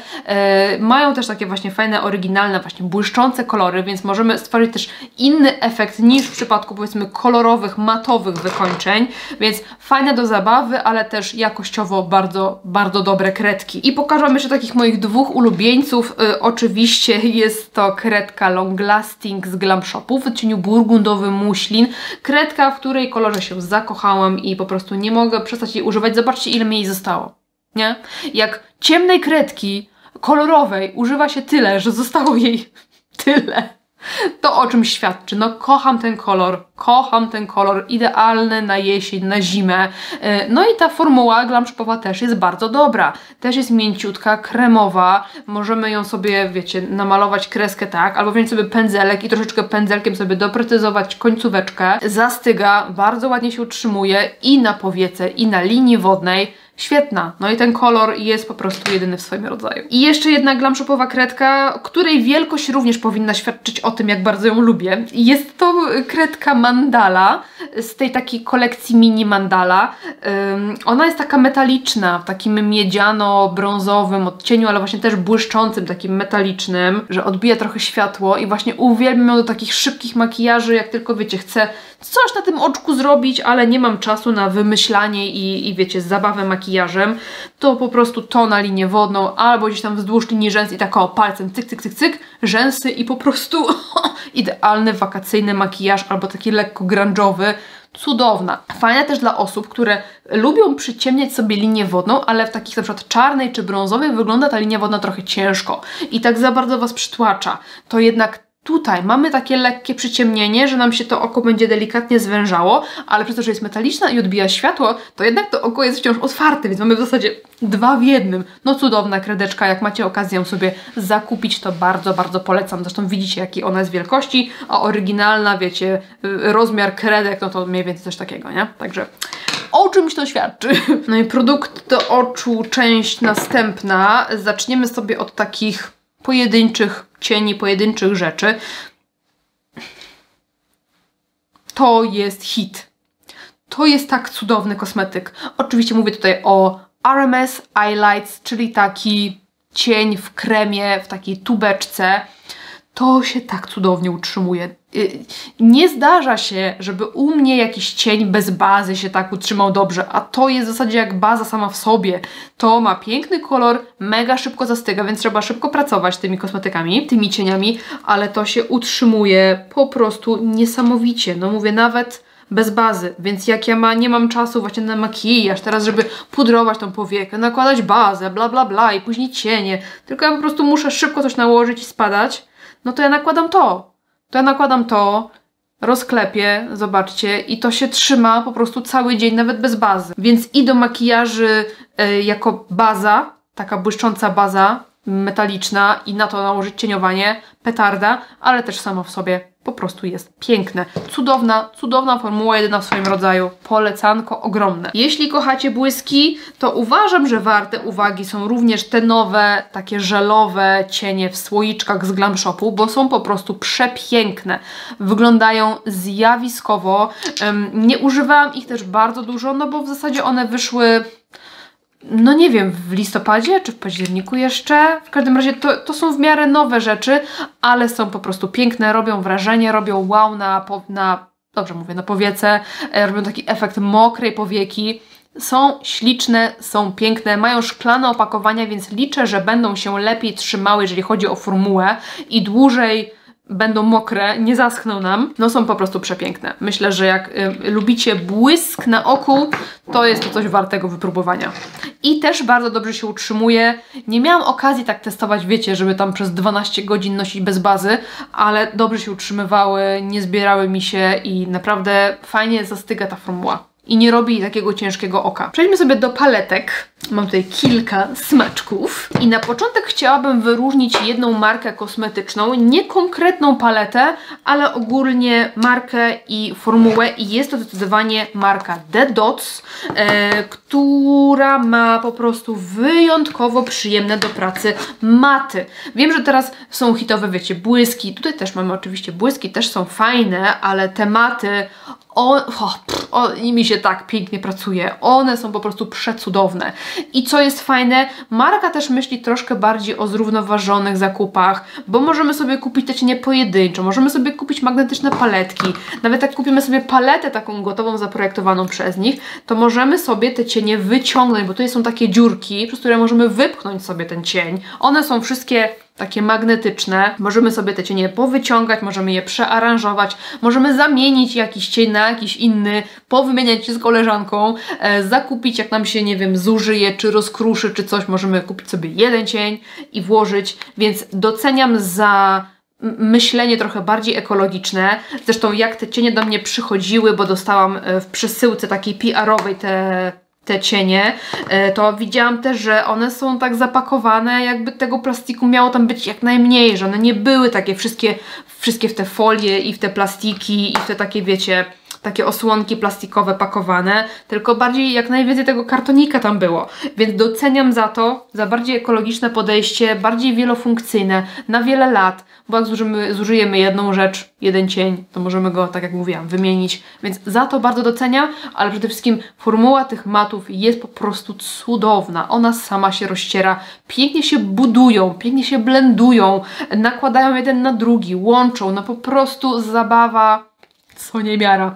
Mają też takie właśnie fajne, oryginalne, właśnie błyszczące kolory, więc możemy stworzyć też inny efekt niż w przypadku powiedzmy kolorowych, matowych wykończeń, więc fajne do zabawy, ale też jakościowo bardzo, bardzo dobre kredki. I pokażę Wam jeszcze takich moich dwóch ulubieńców. Oczywiście jest to kredka Long Lasting z Glam Shopu w odcieniu burgundowy muślin. Kredka, w której kolorze się zakochałam i po prostu nie mogę przestać jej używać. Zobaczcie, ile mi jej zostało. Nie? Jak ciemnej kredki kolorowej używa się tyle, że zostało jej tyle. To o czym świadczy? No kocham ten kolor, idealny na jesień, na zimę. No i ta formuła Glam Shopowa też jest bardzo dobra. Też jest mięciutka, kremowa. Możemy ją sobie, wiecie, namalować kreskę tak, albo wziąć sobie pędzelek i troszeczkę pędzelkiem sobie doprecyzować końcóweczkę. Zastyga, bardzo ładnie się utrzymuje i na powiece, i na linii wodnej. Świetna. No i ten kolor jest po prostu jedyny w swoim rodzaju. I jeszcze jedna Glam Shopowa kredka, której wielkość również powinna świadczyć o tym, jak bardzo ją lubię. Jest to kredka mandala z tej takiej kolekcji mini mandala. Ona jest taka metaliczna, w takim miedziano-brązowym odcieniu, ale właśnie też błyszczącym, takim metalicznym, że odbija trochę światło i właśnie uwielbiam ją do takich szybkich makijaży, jak tylko wiecie, chcę coś na tym oczku zrobić, ale nie mam czasu na wymyślanie i wiecie, zabawę makijażem, to po prostu to na linię wodną, albo gdzieś tam wzdłuż linii rzęs i tak o palcem cyk, cyk, cyk, cyk, rzęsy i po prostu idealny wakacyjny makijaż, albo taki lekko grunge'owy. Cudowna. Fajna też dla osób, które lubią przyciemniać sobie linię wodną, ale w takich na przykład czarnej czy brązowej wygląda ta linia wodna trochę ciężko i tak za bardzo Was przytłacza. To jednak tutaj mamy takie lekkie przyciemnienie, że nam się to oko będzie delikatnie zwężało, ale przez to, że jest metaliczna i odbija światło, to jednak to oko jest wciąż otwarte, więc mamy w zasadzie dwa w jednym. No cudowna kredeczka, jak macie okazję ją sobie zakupić, to bardzo, bardzo polecam. Zresztą widzicie, jakiej ona jest wielkości, a oryginalna, wiecie, rozmiar kredek, no to mniej więcej coś takiego, nie? Także o czymś to świadczy. No i produkt do oczu, część następna. Zaczniemy sobie od takich pojedynczych cieni, pojedynczych rzeczy. To jest hit. To jest tak cudowny kosmetyk. Oczywiście mówię tutaj o RMS Eyelights, czyli taki cień w kremie, w takiej tubeczce. To się tak cudownie utrzymuje. Nie zdarza się, żeby u mnie jakiś cień bez bazy się tak utrzymał dobrze, a to jest w zasadzie jak baza sama w sobie. To ma piękny kolor, mega szybko zastyga, więc trzeba szybko pracować tymi kosmetykami, tymi cieniami, ale to się utrzymuje po prostu niesamowicie. No mówię, nawet bez bazy, więc jak ja nie mam czasu właśnie na makijaż, teraz żeby pudrować tą powiekę, nakładać bazę, bla bla bla i później cienie, tylko ja po prostu muszę szybko coś nałożyć i spadać, no to ja nakładam to. Rozklepię, zobaczcie, i to się trzyma po prostu cały dzień, nawet bez bazy. Więc i do makijaży jako baza, taka błyszcząca baza metaliczna i na to nałożyć cieniowanie, petarda, ale też samo w sobie po prostu jest piękne. Cudowna formuła, jedyna w swoim rodzaju. Polecanko ogromne. Jeśli kochacie błyski, to uważam, że warte uwagi są również te nowe, takie żelowe cienie w słoiczkach z Glam Shopu, bo są po prostu przepiękne. Wyglądają zjawiskowo. Nie używałam ich też bardzo dużo, no bo w zasadzie one wyszły, no nie wiem, w listopadzie czy w październiku jeszcze. W każdym razie to są w miarę nowe rzeczy, ale są po prostu piękne, robią wrażenie, robią wow dobrze mówię, na powiece, robią taki efekt mokrej powieki. Są śliczne, są piękne, mają szklane opakowania, więc liczę, że będą się lepiej trzymały, jeżeli chodzi o formułę i dłużej będą mokre, nie zaschną nam, no są po prostu przepiękne. Myślę, że jak lubicie błysk na oku, to jest to coś wartego wypróbowania. I też bardzo dobrze się utrzymuje. Nie miałam okazji tak testować, wiecie, żeby tam przez 12 godzin nosić bez bazy, ale dobrze się utrzymywały, nie zbierały mi się i naprawdę fajnie zastyga ta formuła. I nie robi takiego ciężkiego oka. Przejdźmy sobie do paletek. Mam tutaj kilka smaczków. I na początek chciałabym wyróżnić jedną markę kosmetyczną, nie konkretną paletę, ale ogólnie markę i formułę. I jest to zdecydowanie marka The Dots, która ma po prostu wyjątkowo przyjemne do pracy maty. Wiem, że teraz są hitowe, wiecie, błyski. Tutaj też mamy oczywiście błyski, też są fajne, ale te maty... nimi się tak pięknie pracuje. One są po prostu przecudowne. I co jest fajne, marka też myśli troszkę bardziej o zrównoważonych zakupach, bo możemy sobie kupić te cienie pojedynczo, możemy sobie kupić magnetyczne paletki. Nawet jak kupimy sobie paletę taką gotową, zaprojektowaną przez nich, to możemy sobie te cienie wyciągnąć, bo tutaj są takie dziurki, przez które możemy wypchnąć sobie ten cień. One są wszystkie takie magnetyczne. Możemy sobie te cienie powyciągać, możemy je przearanżować, możemy zamienić jakiś cień na jakiś inny, powymieniać się z koleżanką, zakupić, jak nam się, nie wiem, zużyje, czy rozkruszy, czy coś, możemy kupić sobie jeden cień i włożyć, więc doceniam za myślenie trochę bardziej ekologiczne. Zresztą jak te cienie do mnie przychodziły, bo dostałam w przesyłce takiej PR-owej te cienie, to widziałam też, że one są tak zapakowane, jakby tego plastiku miało tam być jak najmniej, że one nie były takie wszystkie w te folie i w te plastiki i w te takie, wiecie, takie osłonki plastikowe pakowane, tylko bardziej jak najwięcej tego kartonika tam było. Więc doceniam za to, za bardziej ekologiczne podejście, bardziej wielofunkcyjne, na wiele lat, bo jak zużyjemy jedną rzecz, jeden cień, to możemy go, tak jak mówiłam, wymienić. Więc za to bardzo doceniam, ale przede wszystkim formuła tych matów jest po prostu cudowna. Ona sama się rozciera, pięknie się budują, pięknie się blendują, nakładają jeden na drugi, łączą, no po prostu zabawa, co niemiara.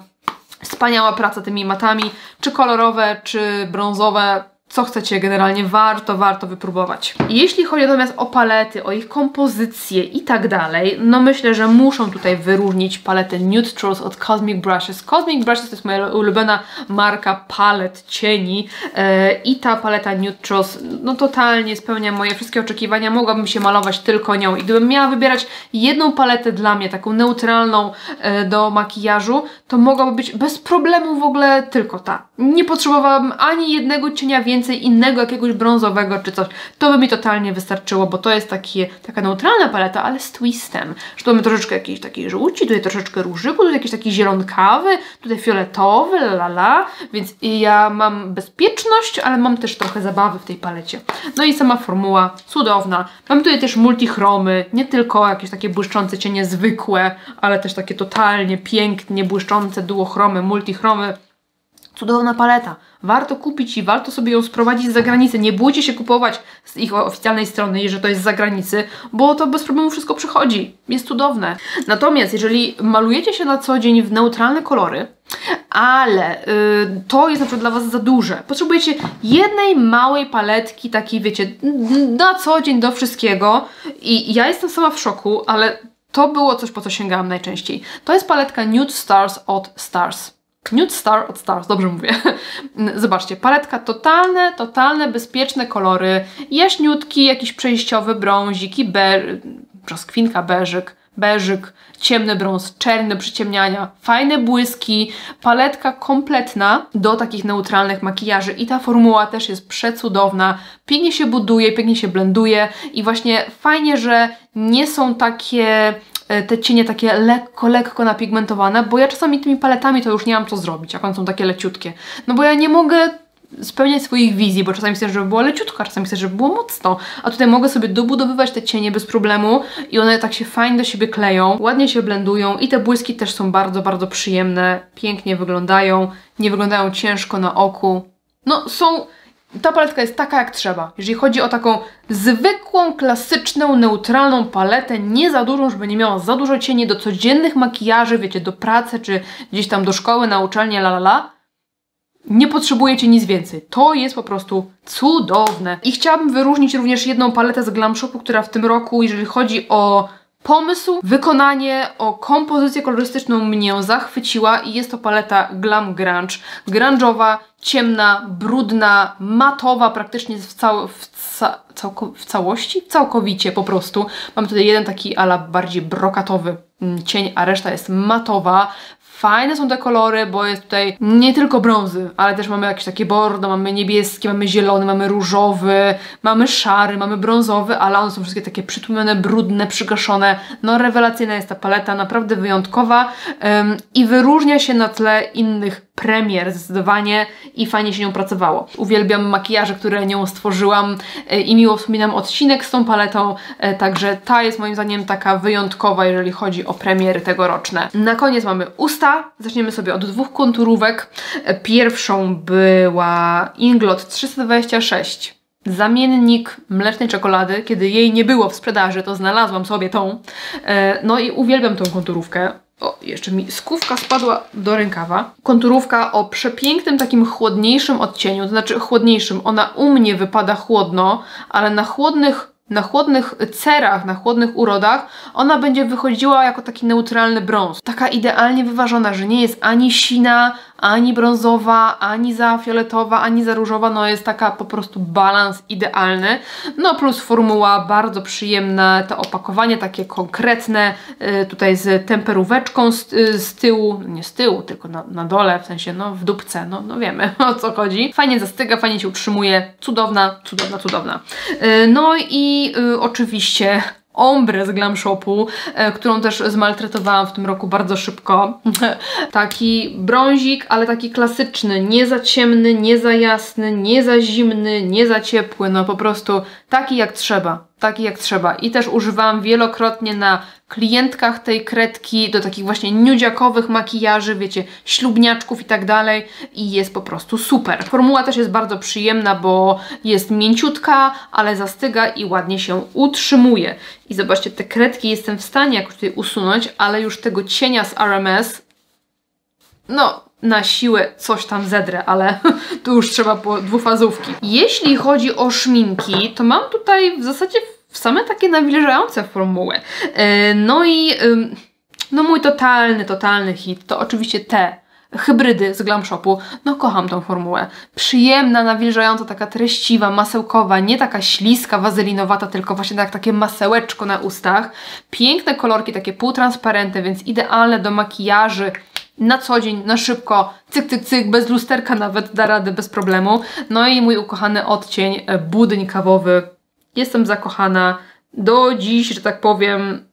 Wspaniała praca tymi matami, czy kolorowe, czy brązowe, co chcecie, generalnie warto wypróbować. Jeśli chodzi natomiast o palety, o ich kompozycję i tak dalej, no myślę, że muszą tutaj wyróżnić paletę Neutrals od Cosmic Brushes. Cosmic Brushes to jest moja ulubiona marka palet cieni i ta paleta Neutrals no totalnie spełnia moje wszystkie oczekiwania. Mogłabym się malować tylko nią i gdybym miała wybierać jedną paletę dla mnie, taką neutralną do makijażu, to mogłaby być bez problemu w ogóle tylko ta. Nie potrzebowałabym ani jednego cienia więcej, innego jakiegoś brązowego czy coś. To by mi totalnie wystarczyło, bo to jest taka neutralna paleta, ale z twistem. Że tu mamy troszeczkę jakiejś takiej żółci, tutaj troszeczkę różyku, tutaj jakiś taki zielonkawy, tutaj fioletowy, więc ja mam bezpieczność, ale mam też trochę zabawy w tej palecie. No i sama formuła cudowna. Mamy tutaj też multichromy, nie tylko jakieś takie błyszczące cienie zwykłe, ale też takie totalnie pięknie błyszczące duochromy, multichromy. Cudowna paleta. Warto kupić i warto sobie ją sprowadzić z zagranicy. Nie bójcie się kupować z ich oficjalnej strony, jeżeli to jest z zagranicy, bo to bez problemu wszystko przychodzi. Jest cudowne. Natomiast jeżeli malujecie się na co dzień w neutralne kolory, ale to jest na przykład dla Was za duże, potrzebujecie jednej małej paletki, takiej, wiecie, na co dzień do wszystkiego i ja jestem sama w szoku, ale to było coś, po co sięgałam najczęściej. To jest paletka Nude Stars od Stars. Nude Star od Stars, dobrze mówię. Zobaczcie, paletka totalne, bezpieczne kolory, jaśniutki, jakiś przejściowy brązik i brzoskwinka, beżyk, ciemny brąz, czerny przyciemniania, fajne błyski, paletka kompletna do takich neutralnych makijaży i ta formuła też jest przecudowna, pięknie się buduje, pięknie się blenduje i właśnie fajnie, że nie są takie te cienie takie lekko napigmentowane, bo ja czasami tymi paletami to już nie mam co zrobić, jak one są takie leciutkie. No bo ja nie mogę spełniać swoich wizji, bo czasami chcę, żeby było leciutko, a czasami chcę, żeby było mocno. A tutaj mogę sobie dobudowywać te cienie bez problemu i one tak się fajnie do siebie kleją, ładnie się blendują i te błyski też są bardzo przyjemne, pięknie wyglądają, nie wyglądają ciężko na oku. No są... Ta paletka jest taka jak trzeba. Jeżeli chodzi o taką zwykłą, klasyczną, neutralną paletę, nie za dużą, żeby nie miała za dużo cieni do codziennych makijaży, wiecie, do pracy, czy gdzieś tam do szkoły, na uczelnię, nie potrzebujecie nic więcej. To jest po prostu cudowne. I chciałabym wyróżnić również jedną paletę z Glam Shopu, która w tym roku, jeżeli chodzi o Pomysł, wykonanie, kompozycję kolorystyczną mnie zachwyciła i jest to paleta Glam Grunge. Grunge'owa, ciemna, brudna, matowa, praktycznie całkowicie po prostu. Mamy tutaj jeden taki ala bardziej brokatowy cień, a reszta jest matowa. Fajne są te kolory, bo jest tutaj nie tylko brązy, ale też mamy jakieś takie bordo, mamy niebieski, mamy zielony, mamy różowy, mamy szary, mamy brązowy, ale one są wszystkie takie przytłumione, brudne, przygaszone. No rewelacyjna jest ta paleta, naprawdę wyjątkowa i wyróżnia się na tle innych premier zdecydowanie i fajnie się nią pracowało. Uwielbiam makijaże, które nią stworzyłam i miło wspominam odcinek z tą paletą, także ta jest moim zdaniem taka wyjątkowa, jeżeli chodzi o premiery tegoroczne. Na koniec mamy usta. Zaczniemy sobie od dwóch konturówek. Pierwszą była Inglot 326. Zamiennik mlecznej czekolady. Kiedy jej nie było w sprzedaży, to znalazłam sobie tą. No i uwielbiam tą konturówkę. O, jeszcze mi skówka spadła do rękawa. Konturówka o przepięknym, takim chłodniejszym odcieniu, to znaczy chłodniejszym. Ona u mnie wypada chłodno, ale na chłodnych cerach, na chłodnych urodach ona będzie wychodziła jako taki neutralny brąz. Taka idealnie wyważona, że nie jest ani sina, ani brązowa, ani za fioletowa, ani za różowa, no jest taka po prostu balans idealny. No plus formuła bardzo przyjemna, to opakowanie takie konkretne, tutaj z temperóweczką z tyłu, nie z tyłu, tylko na dole, w sensie no w dupce, no wiemy o co chodzi. Fajnie zastyga, fajnie się utrzymuje, cudowna. No i oczywiście ombre z Glam Shopu, którą też zmaltretowałam w tym roku bardzo szybko. Taki brązik, ale taki klasyczny, nie za ciemny, nie za jasny, nie za zimny, nie za ciepły, no po prostu taki jak trzeba. Taki jak trzeba. I też używałam wielokrotnie na klientkach tej kredki do takich właśnie nudziakowych makijaży, wiecie, ślubniaczków i tak dalej i jest po prostu super. Formuła też jest bardzo przyjemna, bo jest mięciutka, ale zastyga i ładnie się utrzymuje. I zobaczcie, te kredki jestem w stanie jakoś tutaj usunąć, ale już tego cienia z RMS, no na siłę coś tam zedrę, ale tu już trzeba po dwufazówki. Jeśli chodzi o szminki, to mam tutaj w zasadzie same takie nawilżające formuły. No i no mój totalny hit to oczywiście te hybrydy z Glam Shopu. No kocham tą formułę. Przyjemna, nawilżająca, taka treściwa, masełkowa, nie taka śliska, wazelinowata, tylko właśnie takie masełeczko na ustach. Piękne kolorki, takie półtransparentne, więc idealne do makijaży na co dzień, na szybko, cyk, bez lusterka nawet da radę bez problemu. No i mój ukochany odcień budyń kawowy. Jestem zakochana do dziś, że tak powiem,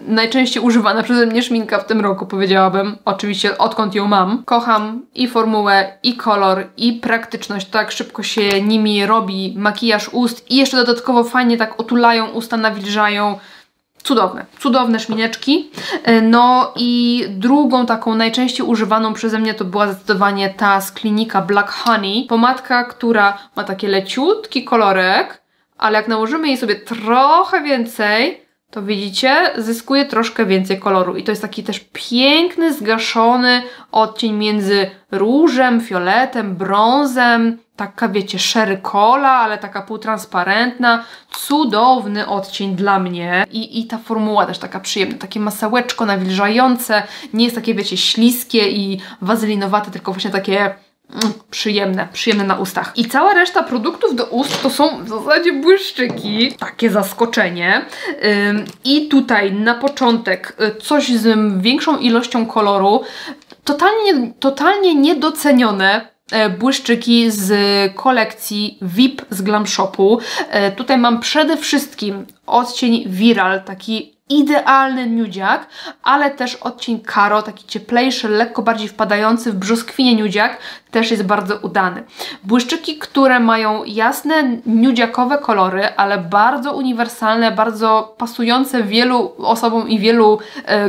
najczęściej używana przeze mnie szminka w tym roku, powiedziałabym. Oczywiście odkąd ją mam. Kocham i formułę, i kolor, i praktyczność. Tak szybko się nimi robi makijaż ust i jeszcze dodatkowo fajnie tak otulają usta, nawilżają. Cudowne szmineczki. No i drugą taką najczęściej używaną przeze mnie to była zdecydowanie ta z Klinika Black Honey. Pomadka, która ma taki leciutki kolorek, ale jak nałożymy jej sobie trochę więcej, to widzicie, zyskuje troszkę więcej koloru. I to jest taki też piękny, zgaszony odcień między różem, fioletem, brązem. Taka, wiecie, sherry cola, ale taka półtransparentna. Cudowny odcień dla mnie. I ta formuła też taka przyjemna. Takie masełeczko nawilżające. Nie jest takie, wiecie, śliskie i wazelinowate, tylko właśnie takie przyjemne na ustach. I cała reszta produktów do ust to są w zasadzie błyszczyki. Takie zaskoczenie. I tutaj na początek coś z większą ilością koloru. Totalnie niedocenione błyszczyki z kolekcji VIP z Glam Shopu. Tutaj mam przede wszystkim odcień Viral, taki idealny nudziak, ale też odcień Karo, taki cieplejszy, lekko bardziej wpadający w brzoskwinie nudziak, też jest bardzo udany. Błyszczyki, które mają jasne nudziakowe kolory, ale bardzo uniwersalne, bardzo pasujące wielu osobom i wielu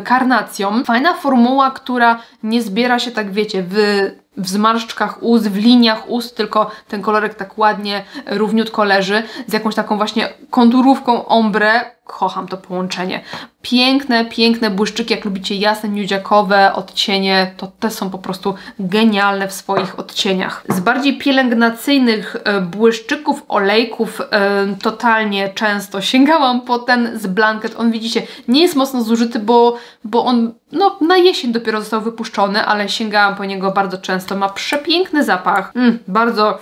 karnacjom. Fajna formuła, która nie zbiera się tak, wiecie, w zmarszczkach ust, w liniach ust, tylko ten kolorek tak ładnie, równiutko leży, z jakąś taką właśnie konturówką ombre. Kocham to połączenie. Piękne, piękne błyszczyki, jak lubicie jasne, nudziakowe odcienie, to te są po prostu genialne w swoich odcieniach. Z bardziej pielęgnacyjnych błyszczyków, olejków totalnie często sięgałam po ten z Blanket. On, widzicie, nie jest mocno zużyty, bo on na jesień dopiero został wypuszczony, ale sięgałam po niego bardzo często. Ma przepiękny zapach, bardzo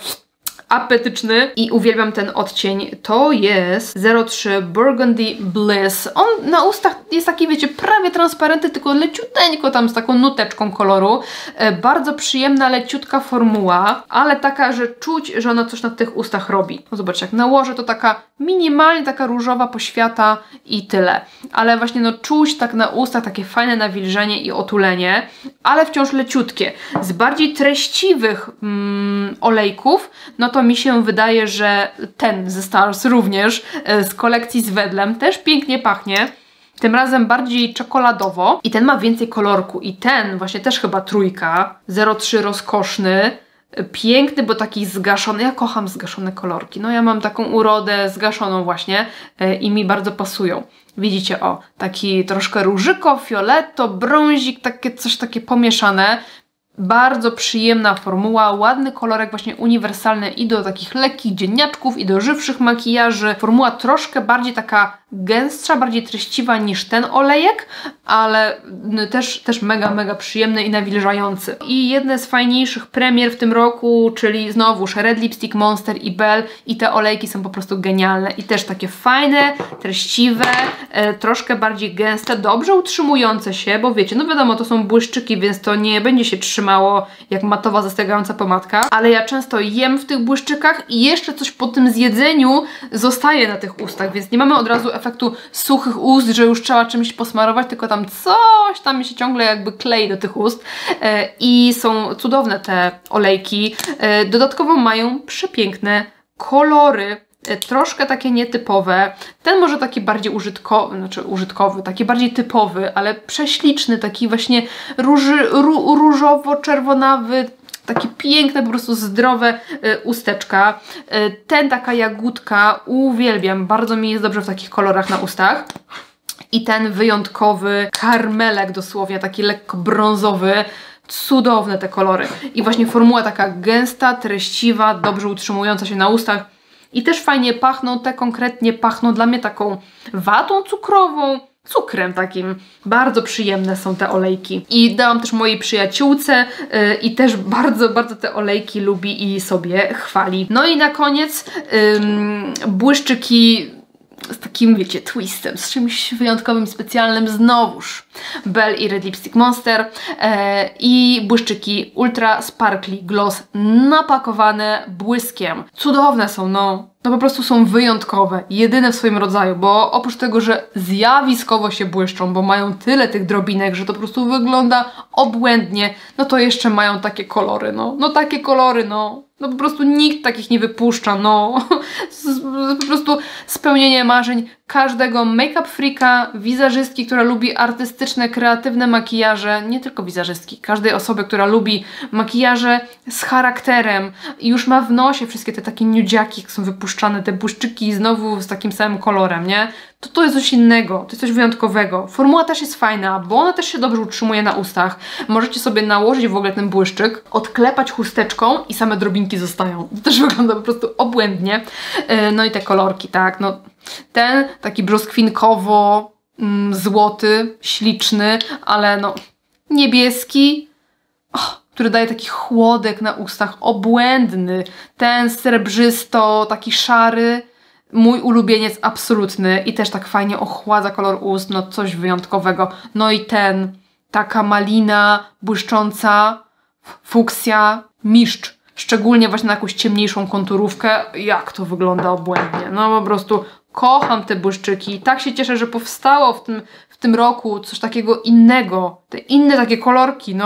apetyczny i uwielbiam ten odcień. To jest 03 Burgundy Bliss. On na ustach jest taki, wiecie, prawie transparentny, tylko leciuteńko tam z taką nuteczką koloru. Bardzo przyjemna, leciutka formuła, ale taka, że czuć, że ona coś na tych ustach robi. No zobaczcie, jak nałożę, to taka minimalnie taka różowa poświata i tyle. Ale właśnie czuć tak na ustach takie fajne nawilżenie i otulenie, ale wciąż leciutkie. Z bardziej treściwych olejków, no to mi się wydaje, że ten ze Stars również z kolekcji z Wedlem też pięknie pachnie. Tym razem bardziej czekoladowo i ten ma więcej kolorku i ten właśnie też chyba trójka, 03 rozkoszny, piękny, bo taki zgaszony. Ja kocham zgaszone kolorki. No ja mam taką urodę zgaszoną właśnie i mi bardzo pasują. Widzicie, o, taki troszkę różyko, fioletto, brązik, coś takie pomieszane. Bardzo przyjemna formuła, ładny kolorek, właśnie uniwersalny i do takich lekkich dzienniaczków, i do żywszych makijaży. Formuła troszkę bardziej taka gęstsza, bardziej treściwa niż ten olejek, ale też mega, mega przyjemny i nawilżający. I jedne z fajniejszych premier w tym roku, czyli znowuż Red Lipstick Monster i Belle, i te olejki są po prostu genialne i też takie fajne, treściwe, troszkę bardziej gęste, dobrze utrzymujące się, bo wiecie, no wiadomo, to są błyszczyki, więc to nie będzie się trzymało jak matowa, zastygająca pomadka, ale ja często jem w tych błyszczykach i jeszcze coś po tym zjedzeniu zostaje na tych ustach, więc nie mamy od razu efektu suchych ust, że już trzeba czymś posmarować, tylko tam coś tam mi się ciągle jakby klei do tych ust i są cudowne te olejki. Dodatkowo mają przepiękne kolory, troszkę takie nietypowe. Ten może taki bardziej użytkowy, taki bardziej typowy, ale prześliczny, taki właśnie różowo-czerwonawy, takie piękne, po prostu zdrowe usteczka. Ten taka jagódka uwielbiam, bardzo mi jest dobrze w takich kolorach na ustach. I ten wyjątkowy karmelek dosłownie, taki lekko brązowy. Cudowne te kolory. I właśnie formuła taka gęsta, treściwa, dobrze utrzymująca się na ustach. I też fajnie pachną, te konkretnie pachną dla mnie taką watą cukrową, cukrem takim. Bardzo przyjemne są te olejki. I dałam też mojej przyjaciółce i też bardzo, bardzo te olejki lubi i sobie chwali. No i na koniec błyszczyki z takim, wiecie, twistem, z czymś wyjątkowym, specjalnym, znowuż Belle i Red Lipstick Monster i błyszczyki Ultra Sparkly Gloss napakowane błyskiem. Cudowne są, no po prostu są wyjątkowe, jedyne w swoim rodzaju, bo oprócz tego, że zjawiskowo się błyszczą, bo mają tyle tych drobinek, że to po prostu wygląda obłędnie, no to jeszcze mają takie kolory, no takie kolory, no po prostu nikt takich nie wypuszcza, po prostu spełnienie marzeń każdego make-up freaka, wizerzystki, która lubi artystyczne, kreatywne makijaże, nie tylko wizerzystki, każdej osoby, która lubi makijaże z charakterem i już ma w nosie wszystkie te takie nudziaki, jak są wypuszczane, te błyszczyki znowu z takim samym kolorem, nie? To jest coś innego, to jest coś wyjątkowego. Formuła też jest fajna, bo ona też się dobrze utrzymuje na ustach. Możecie sobie nałożyć w ogóle ten błyszczyk, odklepać chusteczką i same drobinki zostają. To też wygląda po prostu obłędnie. No i te kolorki, tak, no ten taki brzoskwinkowo złoty, śliczny, ale niebieski, który daje taki chłodek na ustach, obłędny. Ten srebrzysto, taki szary, mój ulubieniec absolutny i też tak fajnie ochładza kolor ust, coś wyjątkowego. No i ten, taka malina błyszcząca, fuksja, miszcz. Szczególnie właśnie na jakąś ciemniejszą konturówkę. Jak to wygląda obłędnie. No po prostu kocham te błyszczyki. Tak się cieszę, że powstało w tym roku coś takiego innego. Te inne takie kolorki,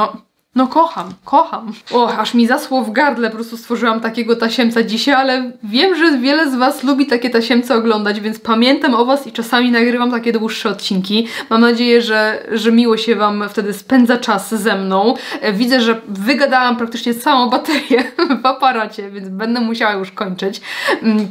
No kocham. O, aż mi zaschło w gardle, po prostu stworzyłam takiego tasiemca dzisiaj, ale wiem, że wiele z Was lubi takie tasiemce oglądać, więc pamiętam o Was i czasami nagrywam takie dłuższe odcinki. Mam nadzieję, że miło się Wam wtedy spędza czas ze mną. Widzę, że wygadałam praktycznie całą baterię w aparacie, więc będę musiała już kończyć.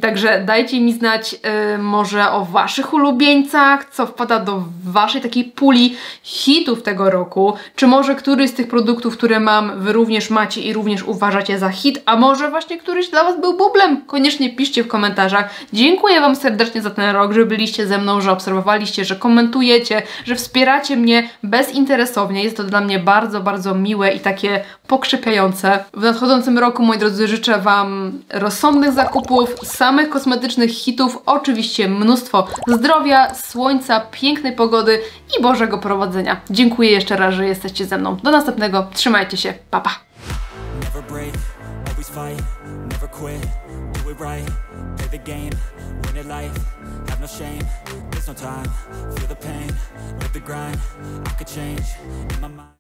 Także dajcie mi znać może o Waszych ulubieńcach, co wpada do Waszej takiej puli hitów tego roku, czy może któryś z tych produktów, które mam, Wy również macie i również uważacie za hit, a może właśnie któryś dla Was był bublem? Koniecznie piszcie w komentarzach. Dziękuję Wam serdecznie za ten rok, że byliście ze mną, że obserwowaliście, że komentujecie, że wspieracie mnie bezinteresownie. Jest to dla mnie bardzo, bardzo miłe i takie pokrzepiające. W nadchodzącym roku, moi drodzy, życzę Wam rozsądnych zakupów, samych kosmetycznych hitów, oczywiście mnóstwo zdrowia, słońca, pięknej pogody i Bożego prowadzenia. Dziękuję jeszcze raz, że jesteście ze mną. Do następnego. Trzymajcie się. Pa, pa. Have no shame, there's no time, feel the pain, live the grind, I could change in my mind.